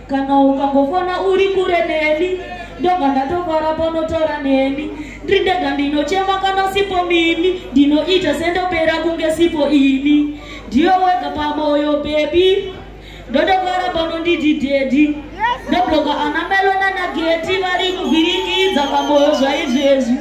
Kana ukangofona uri kure neni ndoganda tovara panotora neni ndrinda ndinochema kana sipo mimi ndinoita sendopera kunge sipo ini ndiyo wega pamoyo baby ndodogara pano nditi dedi ndobloga anamelona na geti vari kuvhirikidza pamoyo zvaizvezvi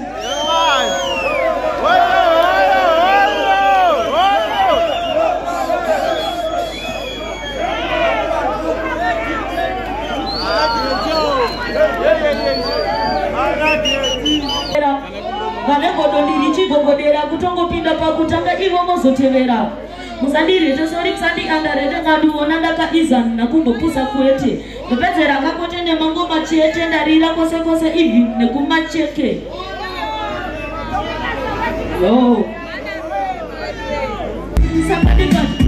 vanegodo ndiri chigogodera kutongopinda pakutanga ivo mozotevera musandirete sori kusandiandarete ngadiona ndakaizana kumbopusa kwete ndopedzera kakote nemangoma chete ndarira kose kose ivi nekumacheke yo sakadikati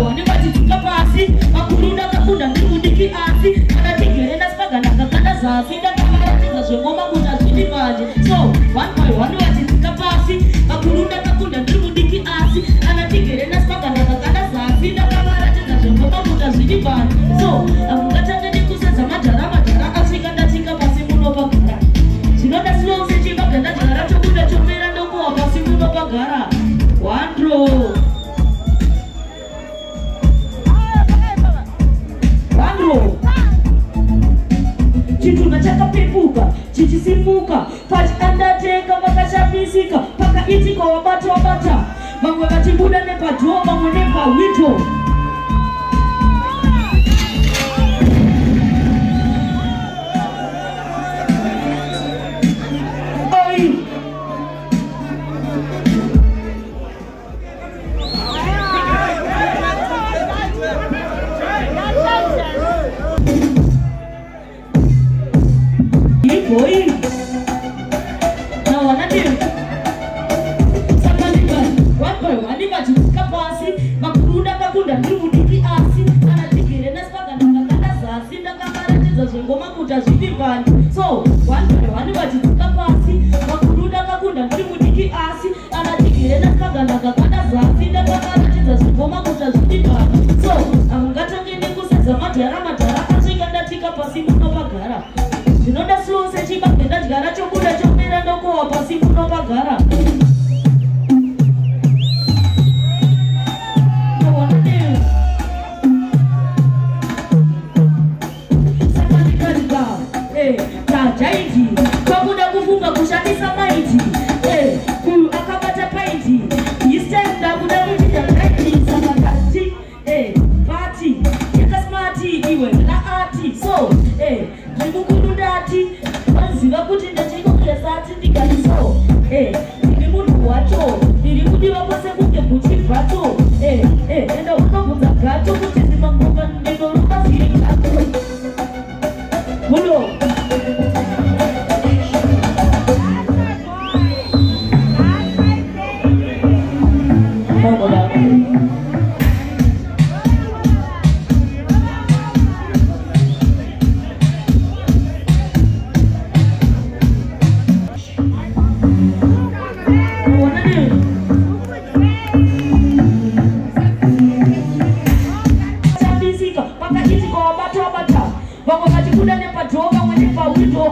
wanewatituka pasi makurunda kakunda ndikudiki asi kadatigirenda spagandakakanda zasi ndakamaratiza zvengoma kuta zvidi manje so one by one watituka pasi makurunda kakunda ndikudiki asi kadatigirenda spagandakakanda zasi ndakamaratiza zvengoma kuta zvidi manje so akungatanga ndikusedza majara asvika ndatika pasi munopagara zvinoda slow sechivaganda jara chokuda chomera ndokuwa pasi munopagara wandro chitunda chakapepuka chichisimuka pachiandateka vakashamisika pakaitika wabata vamwe vachibuda nepadhoo vamwe nepahwito vamwe vachikuda nepadhoo vamwe nepawidho